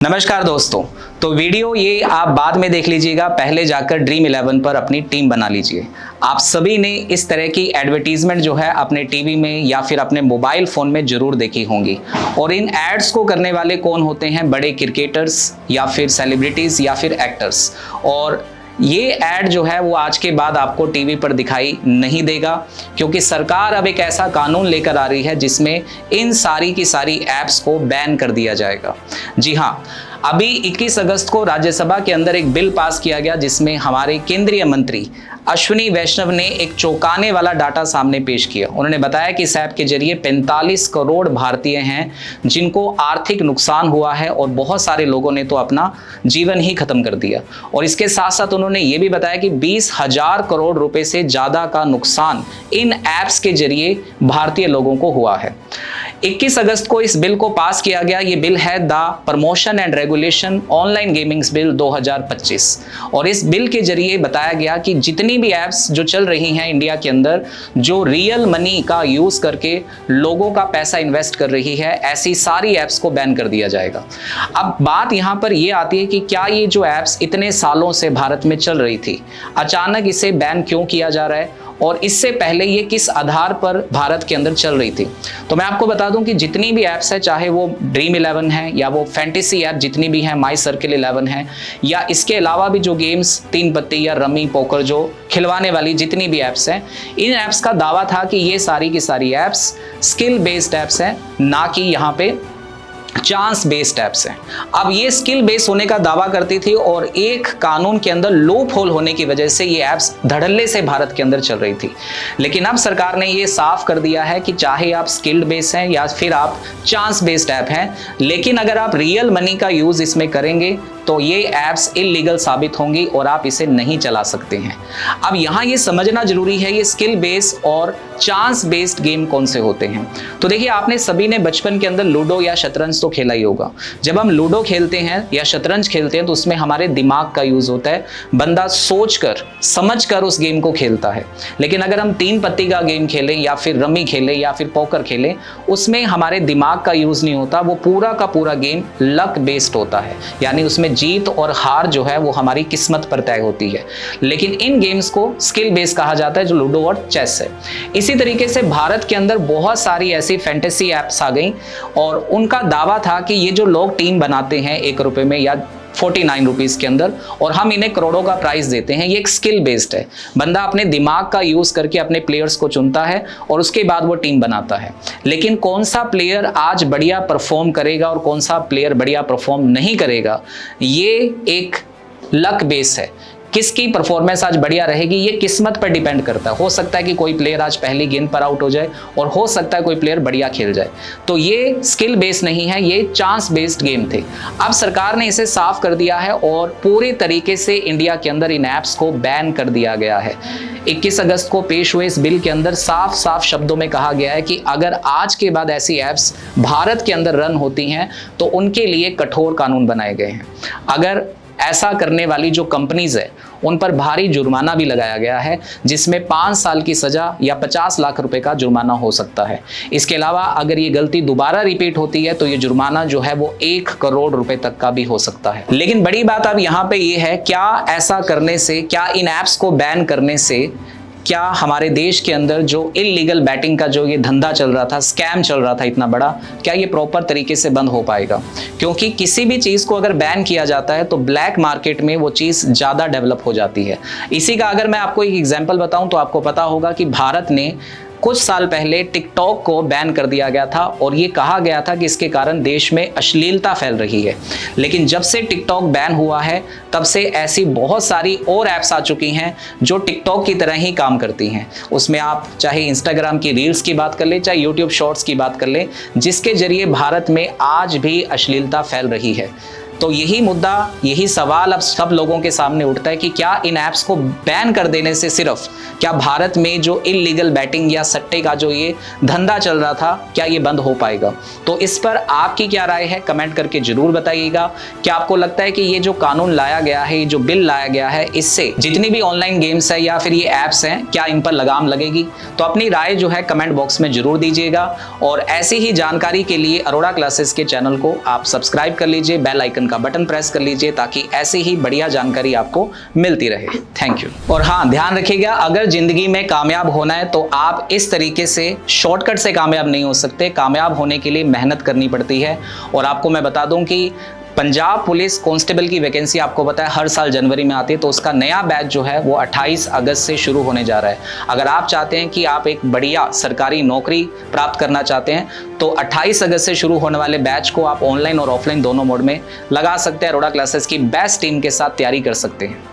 नमस्कार दोस्तों। तो वीडियो ये आप बाद में देख लीजिएगा, पहले जाकर ड्रीम 11 पर अपनी टीम बना लीजिए। आप सभी ने इस तरह की एडवर्टीजमेंट जो है अपने टीवी में या फिर अपने मोबाइल फोन में जरूर देखी होंगी। और इन एड्स को करने वाले कौन होते हैं? बड़े क्रिकेटर्स या फिर सेलिब्रिटीज या फिर एक्टर्स। और ये ऐड जो है वो आज के बाद आपको टीवी पर दिखाई नहीं देगा, क्योंकि सरकार अब एक ऐसा कानून लेकर आ रही है जिसमें इन सारी की सारी ऐप्स को बैन कर दिया जाएगा। जी हाँ, अभी 21 अगस्त को राज्यसभा के अंदर एक बिल पास किया गया जिसमें हमारे केंद्रीय मंत्री अश्विनी वैष्णव ने एक चौंकाने वाला डाटा सामने पेश किया। उन्होंने बताया कि इस ऐप के जरिए 45 करोड़ भारतीय हैं जिनको आर्थिक नुकसान हुआ है और बहुत सारे लोगों ने तो अपना जीवन ही खत्म कर दिया। और इसके साथ साथ उन्होंने ये भी बताया कि 20,000 करोड़ रुपए से ज्यादा का नुकसान इन ऐप्स के जरिए भारतीय लोगों को हुआ है। 21 अगस्त को इस बिल को पास किया गया। ये बिल है the promotion and regulation online gamings bill 2025। और इस बिल के जरिए बताया गया कि जितनी भी ऐप्स जो चल रही हैं इंडिया के अंदर, जो रियल मनी का यूज करके लोगों का पैसा इन्वेस्ट कर रही है, ऐसी सारी ऐप्स को बैन कर दिया जाएगा। अब बात यहां पर यह आती है कि क्या ये जो ऐप्स इतने सालों से भारत में चल रही थी, अचानक इसे बैन क्यों किया जा रहा है, और इससे पहले ये किस आधार पर भारत के अंदर चल रही थी? तो मैं आपको बता दूं कि जितनी भी ऐप्स है, चाहे वो ड्रीम 11 है या वो फैंटेसी ऐप जितनी भी है, माई सर्किल 11 है, या इसके अलावा भी जो गेम्स तीन पत्ती या रमी पोकर जो खिलवाने वाली जितनी भी ऐप्स हैं, इन ऐप्स का दावा था कि ये सारी की सारी ऐप्स स्किल बेस्ड ऐप्स हैं, ना कि यहाँ पे चांस बेस्ड ऐप्स हैं। अब ये स्किल बेस्ड होने का दावा करती थी और एक कानून के अंदर लूप होल होने की वजह से ये ऐप्स धड़ल्ले से भारत के अंदर चल रही थी। लेकिन अब सरकार ने ये साफ कर दिया है कि चाहे आप स्किल्ड बेस्ड हैं या फिर आप चांस बेस्ड ऐप हैं, लेकिन अगर आप रियल मनी का यूज इसमें करेंगे तो ये ऐप्स इलीगल साबित होंगी और आप इसे नहीं चला सकते हैं। अब यहाँ ये समझना जरूरी है, ये स्किल बेस्ड और चांस बेस्ड गेम कौन से होते हैं। तो देखिए, आपने सभी ने बचपन के अंदर लूडो या शतरंज तो खेला ही होगा। जब हम लूडो खेलते हैं या शतरंज खेलते हैं तो उसमें हमारे दिमाग का यूज होता है, बंदा सोचकर समझकर उस गेम को खेलता है। लेकिन अगर हम तीन पत्ती का गेम खेलें या फिर रमी खेलें या फिर पोकर खेलें, उसमें हमारे दिमाग का यूज नहीं होता, वो पूरा का पूरा गेम लक बेस्ड होता है, यानी उसमें जीत और हार जो है वो हमारी किस्मत पर तय होती है। लेकिन इन गेम्स को स्किल बेस्ड कहा जाता है, जो लूडो और चेस है। इसी तरीके से भारत के अंदर बहुत सारी ऐसी फैंटेसी ऐप्स आ गई और उनका दावा था कि ये जो लोग टीम बनाते हैं 1 रुपए में या 49 रुपीज के अंदर, और हम इन्हें करोड़ों का प्राइस देते हैं, ये एक स्किल बेस्ड है। बंदा अपने दिमाग का यूज करके अपने प्लेयर्स को चुनता है और उसके बाद वो टीम बनाता है। लेकिन कौन सा प्लेयर आज बढ़िया परफॉर्म करेगा और कौन सा प्लेयर बढ़िया परफॉर्म नहीं करेगा, ये एक लक बेस है। किसकी परफॉर्मेंस आज बढ़िया रहेगी ये किस्मत पर डिपेंड करता है। हो सकता है कि कोई प्लेयर आज पहली गेंद पर आउट हो जाए और हो सकता है कोई प्लेयर बढ़िया खेल जाए। तो ये स्किल बेस्ड नहीं है, ये चांस बेस्ड गेम थे। अब सरकार ने इसे साफ कर दिया है और पूरे तरीके से इंडिया के अंदर इन ऐप्स को बैन कर दिया गया है। 21 अगस्त को पेश हुए इस बिल के अंदर साफ साफ शब्दों में कहा गया है कि अगर आज के बाद ऐसी ऐप्स भारत के अंदर रन होती हैं तो उनके लिए कठोर कानून बनाए गए हैं। अगर ऐसा करने वाली जो कंपनीज है उन पर भारी जुर्माना भी लगाया गया है, जिसमें 5 साल की सजा या 50 लाख रुपए का जुर्माना हो सकता है। इसके अलावा अगर ये गलती दोबारा रिपीट होती है तो ये जुर्माना जो है वो 1 करोड़ रुपए तक का भी हो सकता है। लेकिन बड़ी बात अब यहाँ पे ये है, क्या ऐसा करने से, क्या इन ऐप्स को बैन करने से क्या हमारे देश के अंदर जो इलीगल बैटिंग का जो ये धंधा चल रहा था, स्कैम चल रहा था इतना बड़ा, क्या ये प्रॉपर तरीके से बंद हो पाएगा? क्योंकि किसी भी चीज़ को अगर बैन किया जाता है तो ब्लैक मार्केट में वो चीज़ ज़्यादा डेवलप हो जाती है। इसी का अगर मैं आपको एक एग्जाम्पल बताऊं तो आपको पता होगा कि भारत ने कुछ साल पहले टिकटॉक को बैन कर दिया गया था और ये कहा गया था कि इसके कारण देश में अश्लीलता फैल रही है। लेकिन जब से टिकटॉक बैन हुआ है तब से ऐसी बहुत सारी और ऐप्स आ चुकी हैं जो टिकटॉक की तरह ही काम करती हैं। उसमें आप चाहे इंस्टाग्राम की रील्स की बात कर ले, चाहे यूट्यूब शॉर्ट्स की बात कर ले, जिसके जरिए भारत में आज भी अश्लीलता फैल रही है। तो यही मुद्दा, यही सवाल अब सब लोगों के सामने उठता है कि क्या इन ऐप्स को बैन कर देने से सिर्फ क्या भारत में जो इलीगल बैटिंग या सट्टे का जो ये धंधा चल रहा था, क्या ये बंद हो पाएगा? तो इस पर आपकी क्या राय है, कमेंट करके जरूर बताइएगा। क्या आपको लगता है कि ये जो कानून लाया गया है, ये जो बिल लाया गया है, इससे जितनी भी ऑनलाइन गेम्स है या फिर ये ऐप्स हैं, क्या इन पर लगाम लगेगी? तो अपनी राय जो है कमेंट बॉक्स में जरूर दीजिएगा। और ऐसी ही जानकारी के लिए अरोड़ा क्लासेस के चैनल को आप सब्सक्राइब कर लीजिए, बेल आइकन का बटन प्रेस कर लीजिए ताकि ऐसी ही बढ़िया जानकारी आपको मिलती रहे। Thank you. और हाँ, ध्यान रखिएगा, अगर जिंदगी में कामयाब होना है तो आप इस तरीके से शॉर्टकट से कामयाब नहीं हो सकते। कामयाब होने के लिए मेहनत करनी पड़ती है। और आपको मैं बता दूं कि पंजाब पुलिस कांस्टेबल की वैकेंसी आपको पता है हर साल जनवरी में आती है, तो उसका नया बैच जो है वो 28 अगस्त से शुरू होने जा रहा है। अगर आप चाहते हैं कि आप एक बढ़िया सरकारी नौकरी प्राप्त करना चाहते हैं तो 28 अगस्त से शुरू होने वाले बैच को आप ऑनलाइन और ऑफलाइन दोनों मोड में लगा सकते हैं। अरोड़ा क्लासेस की बेस्ट टीम के साथ तैयारी कर सकते हैं।